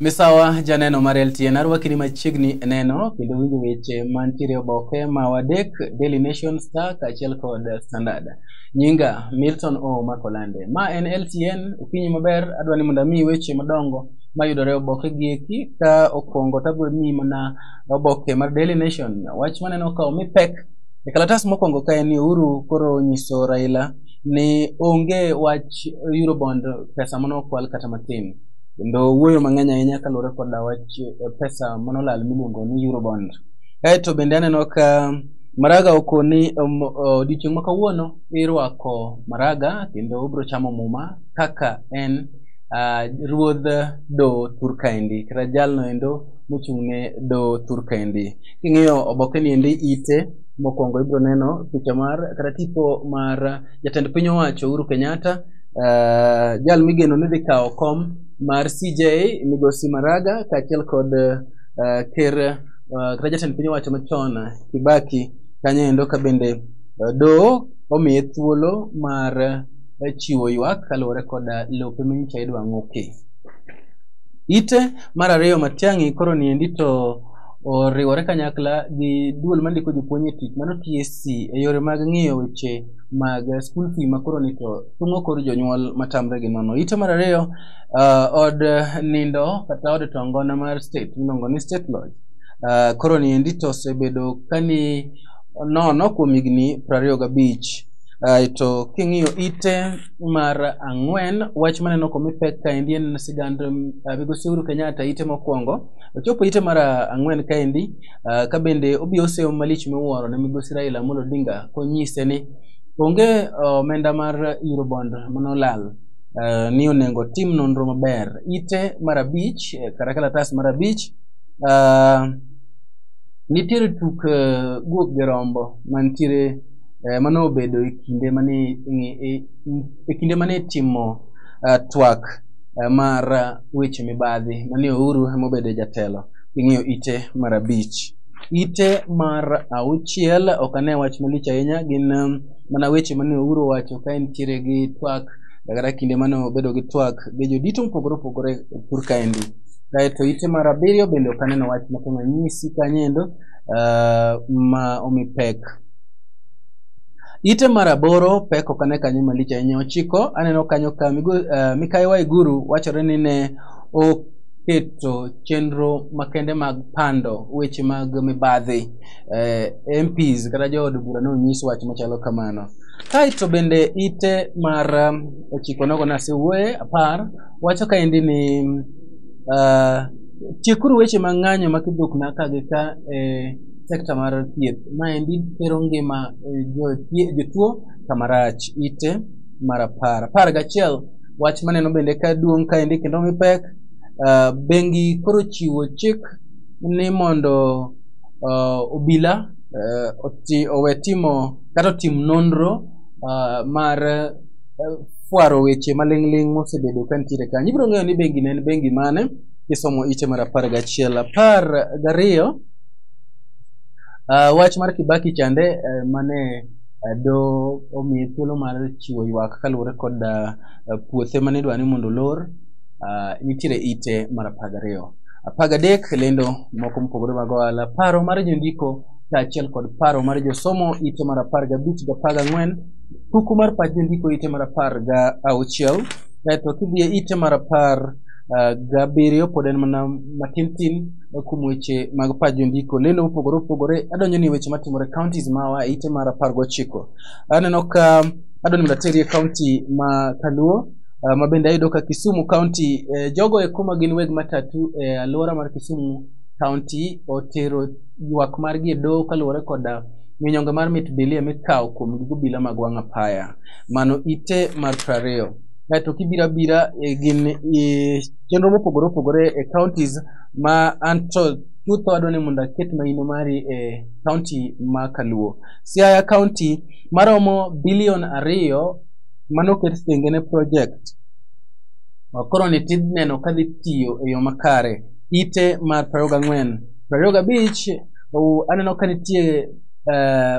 Misawa janeno mar LTN arwakini machiegni neno kendo winjo weche mantiere oboke mawadek Daily Nation, Star kaachiel kod Standard. Nyinga Milton O Makolande. Ma en LTN okinyi maber, adwani mondo amiyi weche madongo mayudore oboke gieki. Ka okwongo tabro miyi mana oboke mar Daily Nation. Wach maneno ka omi pek e kalatas mokwongo ka en ni Uhuru koro nyiso Raila ni onge wach Eurobond pesa manokwal kata matin. Kendo wuoyo mang'eny ahinya kaluwore kod wach pesa manolal miluongo ni Eurobond. Kaeto bende aneno ka Maraga okoni odiochieng' ma kawuono irwako Maraga kendo obro chamo muma kaka en ruodh do Turkaendi kata jalno endo mochung'ne do Turkaendi. King'iyo oboke ni endi ite mokwongo ibro neno picha mar kata tipo mar jatend piny owacho Uhuru Kenyatta, jal migeno ni dhi kawo kom mar CJ Migosi Maraga kaachiel kod ker kata jatend piny owacho machon Kibaki kanyo endo ka bende do omiye thuolo mar chiwo ywak kaluwore kod lope minyicha idwa ng'oki. Ite mar ariyo Matiang'i koro niendi to oriwore kanyakla gi duol mandiko jopuonj e tich mano TSC e yore mag ng'iyo weche mag school fee makoro ni to tung'o kor jonyuol matamre gi nono. Ite mar ariyo od nindo kata od tongona mar state miluongo ni State Lodge koro niendi to osebedo kani nono kuom higni 25. To king'iyo ite mar ang'wen wach maneno komi pek kaendi en sigand Migosi Uhuru Kenyatta ite mokwongo. Ochopo ite mar ang'wen kaendi ka bende obi oseyo malich miwuoro ne Migosi Raila Amolo Odinga konyise ni onge omenda mar Eurobond manolal ni onengo tim nonro maber. Ite mar abich kata kalatas mar abich nitiere tuk guok Gerombo mantiere mano obedo e kinde mane timo twak mar weche mibadhi mane Uhuru emobedo jatelo. Ing'iyo ite mar abich. Ite mar auchiel ok ane wach malich ahinya, gin mana weche mane Uhuru wacho ka entiere gi twak kata kinde mane obedo gi twak gi jodito mopogore opogore Turkaendi. Kaeto ite mar abiriyo bende ok aneno wach makong'o nyisi kanyendo ma omi pek. Ite mar aboro pek ok ane kanyo malich ahinya. 9 aneno kanyo ka Mikai Waiguru wachore ni ne oketo chenro makende mag pando weche mag mibadhi. MPs kata jood bura ne onyis wach machalo kamano. Kaeto bende ite mar 9 nogo nasewuoye 10 wacho kaendi ni tiekuru weche mang'anyo makidhuk na ka gi ka sekta mar thieth maendi tero ngima jotuo kamarach. Ite mar 11 wach maneno bende ka duong' kaendi kendo mi pek. Bengi koro chiwo chik ni mondo obila owe timo kata otim nonro mar fuaro weche maling'ling' mosebedo ka nitiere kanyo. Ibiro ng'eyo ni bengi ne en bengi mane kisomo ite mar 11. 12 wach mar Kibaki chande mane do omiye thuolo mar chiwo ywak kaluwore kod puothe mane idwa ni mondo olor nitiere ite mar 12. 13 lendo moko mopogore mag ohala. Paro mar jondiko kaachiel kod paro mar josomo ite mar 15 gi 14. Kuku mar pach jondiko ite mar 16. Kaeto kidhi e ite mar 17 pod en mana matin kuom weche mag pach jondiko. Lendo mopogore opogore adonjo ni weche matimore counties mawa ite mar 19. Aneno ka adoni mondo ateri e county ma Kaluo ma bende ayudo ka Kisumu county jogo ekoma gin weg matatu e alwora mar Kisumu county otero ywak margi e doho kaluwore kod minyonge mar mitbilia mikawo kuom gobila mag wang' apaya. Mano ite mar 20. Kaeto kibirabira gin chenro mopogore opogore e counties ma anto chutho adwani mondo aket maino mari e county ma Kaluo. Siaya county maromo $2 billion manoket thenge ne project koro ni tidneno kadhi tiyo e yo makare. Ite mar 24. 25 aneno ka nitie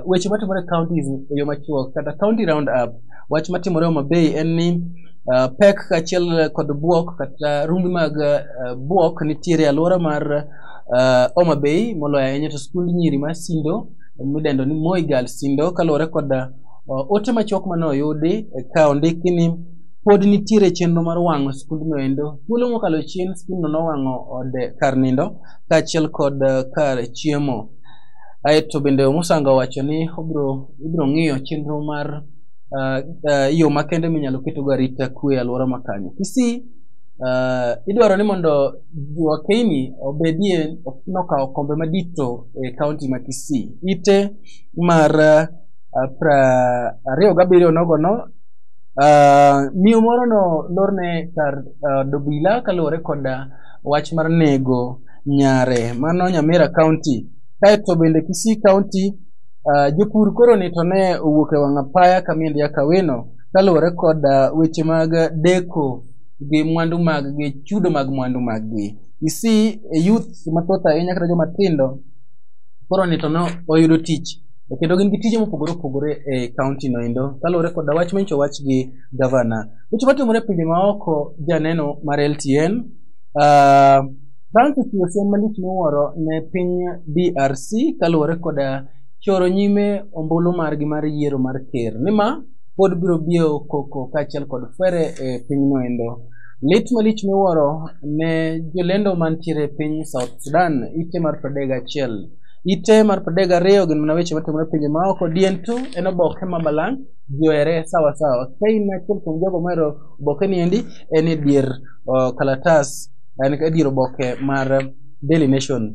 weche matimore counties e yo machuok kata county round up. Wach matimore Homa Bay en ni pek kachiel kod buok kata rumbi mag buok nitiere alwora mar Homa Bay moloyo ahinya to skund nyiri ma Sindo midendo ni Moi Girls Sindo kaluwore kod ote machuok manoyudi ka ondiki ni pod nitiere chenro mar wang'o skundno endo. Thuolo mokalo chien skundno nowang'o ode kar nindo kaachiel kod kar chiemo. Aeto bende Musango owacho ni ibiro ng'iyo chenro mar yo makende minyalo ketogo arita kwe e alwora makanyo. Kisii idwaro ni mondo Wakeni obedie nokawo kombe madito e kaunti ma Kisii. Ite mar 27 nogono miyo moro no lorne kar dobila kaluwore kod wach mar nego nyare mano Nyamira County. Kaeto bende Kisii County jopur koro ni to ne owuok e wang' apaya kamiendi ya Kaweno kaluwore kod weche mag deko gi mwandu mag gi chudo mag mwandu mag gi. Kisii youth mathoth ahinya kata joma tindo koro ni to no oyudo tich kendo gin gi tije mopogore opogore e kaunti no endo kaluwore kod wach manyicho wach gi gavana. Weche matimore pinje maoko janeno mar LTN bang' chiwo siem malich miwuoro ne piny DRC kaluwore kod choro nyime ombulu margi mar yiero mar ker nima pod biro biyo koko kaachiel kod fere e pinyno endo. Lit malich miwuoro ne jolendo mantiere piny South Sudan ite mar 31. Ite mar 32 gin mana weche matimore pinje maoko. Diento en oboke ma balang' ji ohere sawa sawa. Ka in achiel kuom jogo mahero oboke ni endi en e dier kalatas en e dier oboke mar Daily Nation.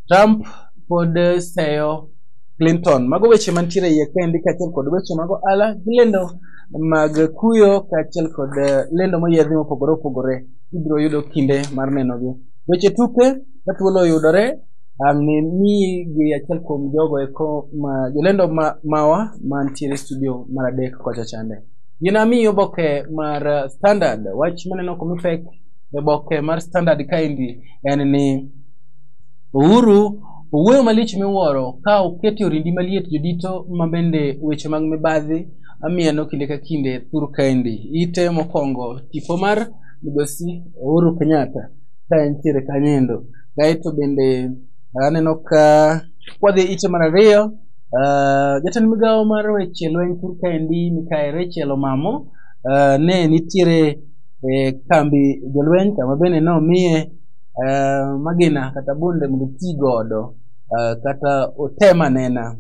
Trump pod seyo Clinton. Mago weche mantiere iye kendi kaachiel kod weche mago ala gi lendo mag kuyo kaachiel kod lendo moyiedhi mopogore opogore ibiro yudo kinde mar nenogi. Weche tuke ka thuolo yudore ang'e ni gi achiel kuom jogo eko ma jolendo mawa mantiere studio mar adek kocha chande. Ginami oboke mar Standard wach maneno komipek e oboke mar Standard kaendi en ni Uhuru owuoyo malich miwuoro ka oketi orindi maliet jodito mabende weche mag mibadhi amieno kinde ka kinde thur kaendi. Ite mokwongo tipo mar migosi Uhuru Kenyatta ka entiere kanyendo. Kaeto bende aneno ka kwadhi ite mar ariyo jatend migawo mar weche lweny thur kaendi Mikael Rachel Omamo ne nitiere kambi jolweny kama bende nomiye magina kata bunde mondo ti godo kata otema nena.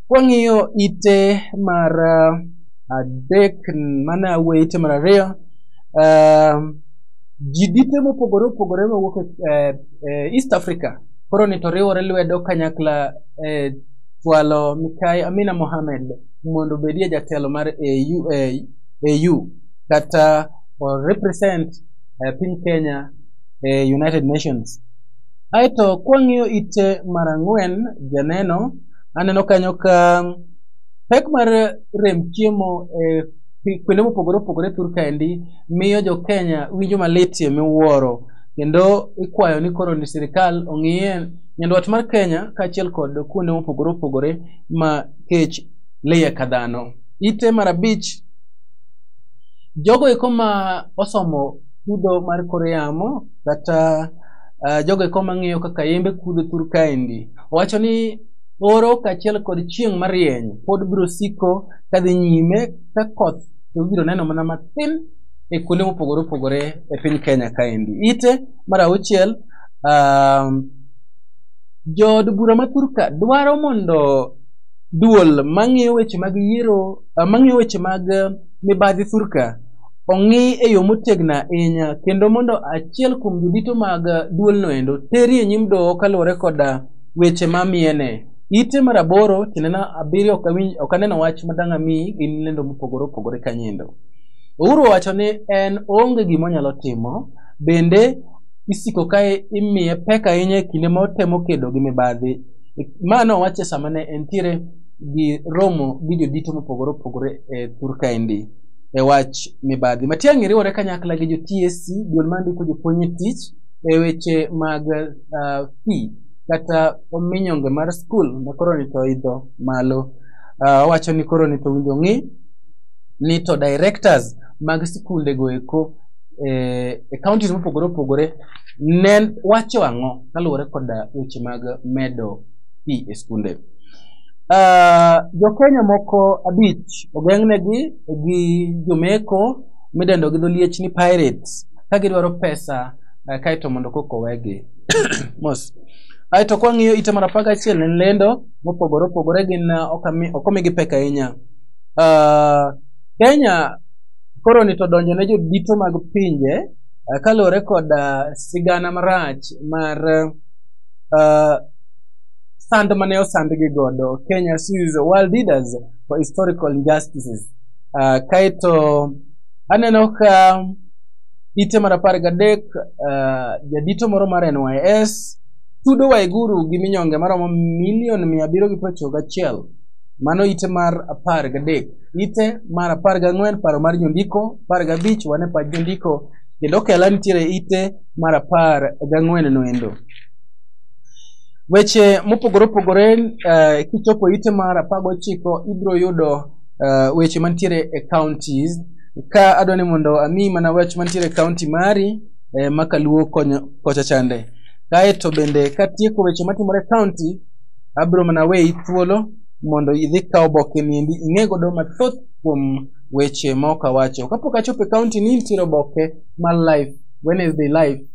Kwang'iyo ite mar adek mana we ite mar ariyo jidite mopogore opogore mawuok East Africa koro ni to riwore lwedo kanyakla chwalo Mikai Amina Mohamed mondo bedie jatelo mar AU kata represent piny Kenya United Nations. Aeto kwang'iyo ite mar 4 janeno aneno kanyo ka pek mar rem chiemo kwende mopogore opogore thur kaendi miyo jo Kenya winjo malitie miwuoro kendo ikwayo ni koro ni sirikal ong'iye nyandwat mar Kenya kaachiel kod kuonde mopogore opogore ma kech liye kadhano. Ite mar 5 jogo eko ma osomo kudo mar kor yamo kata jogo eko mang'iyo kaka yembe kudo thur kaendi owacho ni oro kaachiel kod chieng' marieny pod biro siko kadhi nyime ka koth to biro neno mana matin e kuonde mopogore opogore e piny Kenya kaendi. Ite mar 6 jood bura ma thurka dwaro mondo duol mang'iyo weche mag yiero mang'iyo weche mag mibadhi thurka ong'i e yo motegno ahinya kendo mondo achiel kuom jodito mag duolno endo teri e nyim doho kaluwore kod weche mamiene. Ite mar 8 tinena 7 ok aneno wach madang' ami gin lendo mopogore opogore kanyendo. Uhuru wacho ni en onge gimonyalo timo bende isiko kae imiye pek ahinya kinde motemo kedo gi mibadhi. Mano wache sama ne entiere gi romo gi jodito mopogore opogore e thur kaendi e wach mibadhi. Matiang'i riwore kanyakla gi jo TSC duol mandiko jopuonj tich e weche mag fee kata ominyonge mar skul ma koro ni to idho malo. Wacho ni koro ni to winjo ng'i ni to directors mag sikunde go eko e counties mopogore opogore ne wacho ang'o kaluwore kod weche mag medo pi e skunde. Jo Kenya moko 5 ogeng'negi gi jomeko midendo gi dholiech ni pirates ka gidwaro pesa kaito mondo koko wegi mos. Aito kwang'iyo ite mar 11 en lendo mopogore opogore gin okomigi pek ahinya. Kenya koro ni to donjo ne jodito mag pinje kaluwore kod sigana marach mar sand mane osandgi godo. Kenya sues world leaders for historical injustices. Kaito aneno ka ite mar 13 jadito moro mar NYS tudo Waiguru gi minyonge maromo $791,000. Mano ite mar 13. Ite mar 14 paro mar jondiko, 15 wane pach jondiko, kendo kela nitiere ite mar 14 noendo. Weche mopogore opogore kichopo ite mar 19 ibro yudo weche mantiere e counties. Ka adwani mondo ami mana weche mantiere county mari makaluo kocha chande. Kaeto bende katieko weche matimore county abro mana weyi thuolo mondo idhi kaw oboke niendi ing'e godo mathoth kuom weche moka wacho. Kapok achopo e county ni nitiere oboke mar live Wednesday live.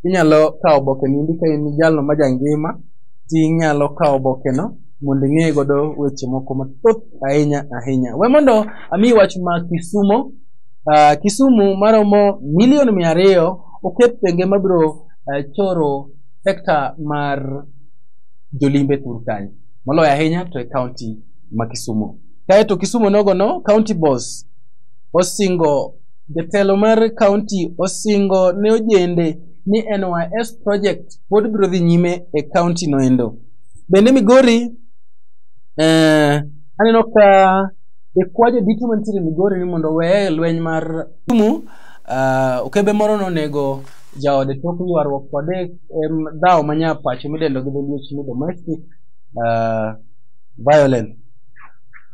Inyalo kaw oboke niendi ka in jalno majangima tinyalo kaw oboke no mondo ing'e godo weche moko mathoth ahinya. We mondo ami wach ma Kisumo. Kisumu maromo $200,000,000 oket penge mabro choro sekta mar jolimbe Turkana. Moloyo ahinya to e county ma Kisumu. Kaeto Kisumu nogono county boss osingo jatelo mar county osingo ne ojende ni NYS project pod biro dhi nyime e county noendo. Bende Migori aneno ka kwajo dito mantiere Migori ni mondo weye lweny mar Kisumu. Okebe moro nonego jaode tok ywaruok kode dhaw manya pacho midendo gi dholuech ni domestic violence.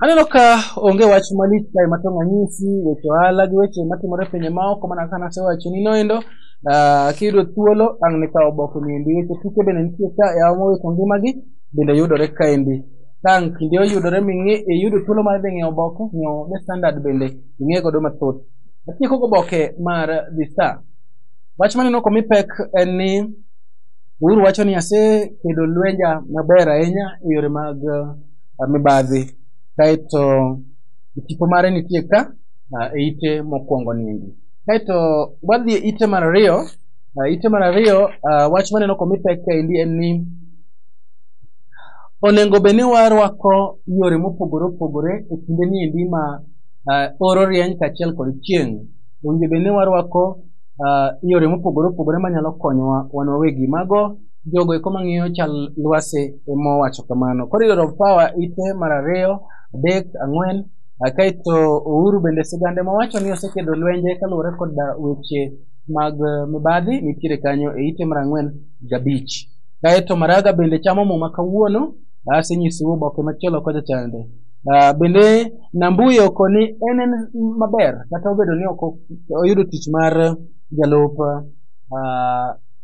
Aneno ka onge wach malich kae matong' anyisi weche ohala gi weche matimore pinje maoko mana kana sewacho ni noendo. Kiyudo thuolo ang' ni kaw oboke niendi weche tuke bende nitie ka yaw mowito ngimagi bende yudore kaendi. Tang kinde oyudore yudo thuolo mar dhi ng'iewo oboke ng'iewo The Standard bende ing'e godo mathoth. Atieko oboke mar The Star. Wach maneno komi pek en ni Uhuru wacho ni asekedo lwenja maber ahinya e yore mag mibadhi. Kaito tipo mare nitie ka e ite mokwongo niendi. Kaito wadhi ite mar 2. Ite mar 2 wach maneno komi pek kaendi en ni onengo bende warwako yore mopogore opogore e kinde niendi ma oro rieny kachiel kod chieng'. Onge bende warwako yore mopogore opogore manyalo konyowa wan wawegi. Mago jogo eko mang'iyo chal lwase emowacho kamano. Corridor of Power ite mar 2, 3, 4. Kaito Uhuru bende sigande mawacho ni osekedo lwenje kaluwore kod weche mag mibadhi nitiere kanyo e ite mar 4 gi 5. Kaito Maraga bende chamo muma kawuono asenyisou oboke machielo kocha chande. Bende Nambuyi okoni en maber kata obedo ni oyudo tich mar jalup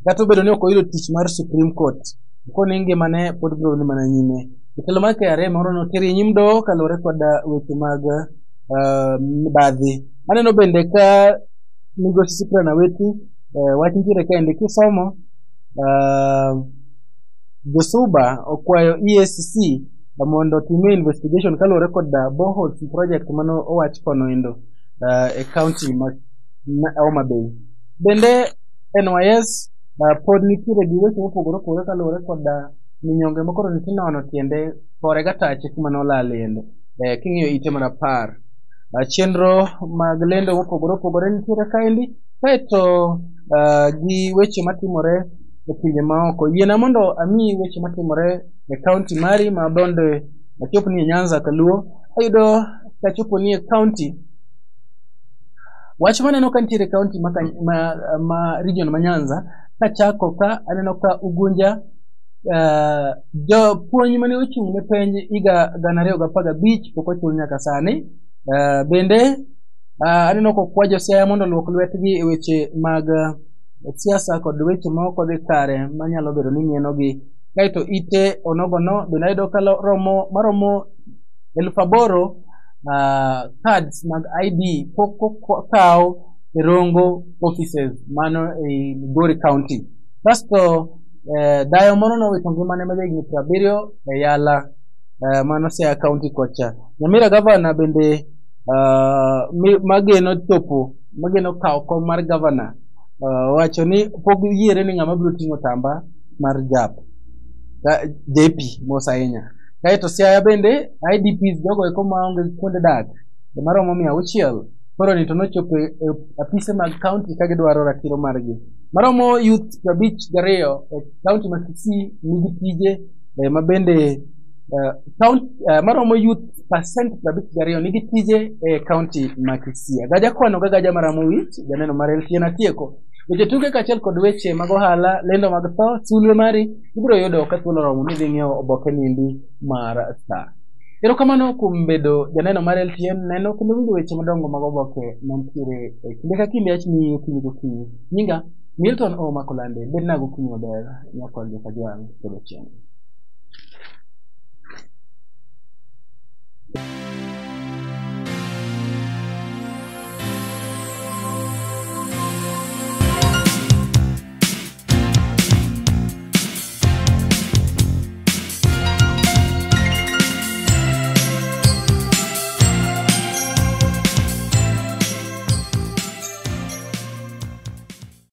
kata obedo ni oyudo tich mar Supreme Court. Koni ngimane pod biro ni mana nyime. Jatelo mar KRA moro noteri nyim doho kaluwore kod weche mag mibadhi. Aneno bende ka Migosi Cyprian Aweti wach nitiere kaendi kisomo Josuba okwayo EACC mondo time investigation kaluwore kod boreholes project mano owach kono endo e county ma Homa Bay. Bende NYS pod nitiere gi weche mopogore opogore kaluwore kod minyonge mokoro nitinono tiende kore gatache kuma nolaliende. King'iyo ite mar 10 chenro mag lendo mopogore opogore nitiere kaendi. Kaeto gi weche matimore e pinje maoko. Yiena mondo ami weche matimore e county mari ma bonde achopo ni Nyanza kaluo. Ayudo kachopo ni e county wach maneno ka nitiere county ma region ma Nyanza kachako ka aneno ka Ugunja jopuonj mane ochung' ne penj higa 2015 pok ochul nyaka sani. Bende Aneno ko kwa josiaya mondo luok lwetgi e weche mag siasa kod weche moko dhi kare manyalo bedo ni mienogi. Kaito ite onogono bende ayudo ka maromo 8,000 cards mag ID kaw e Rongo offices mano e Migori County. Kasto dayo moro nowito ngimane ma higni 70 e Yala mano Siaya County kocha. Nyamira gavana bende mageno kawo kom mar gavana wacho ni pok yiere ni ng'ama biro ting'o tamba mar JP Mosainya. Kaito Siaya bende IDPs jogo eko maonge kuonde dak maromo 600 koro ni to nochopo e apise mag county ka gidwaro ratiro margi. Maromo youth 52 e county ma Kisii nigi tije mabende maromo youth percent 52 nigi tije e county ma Kisii. Gaja kwano ga gaja maramo wich janeno mar LTN atieko. Weche tuke kachiel kod weche mag ohala lendo mag tho sulwe mari ibiro yudo ka thuolo romo ni dhi ng'iewo oboke nindi mar Star. Erokamano kuom bedo janeno mar LTN neno kendo winjo weche madongo mag oboke mantiere e kinde ka kinde achni okinyi gokinyi. Nyinga Milton O Makolande bed nago kinyi maber nyakwa joka jwang' kod chieng'.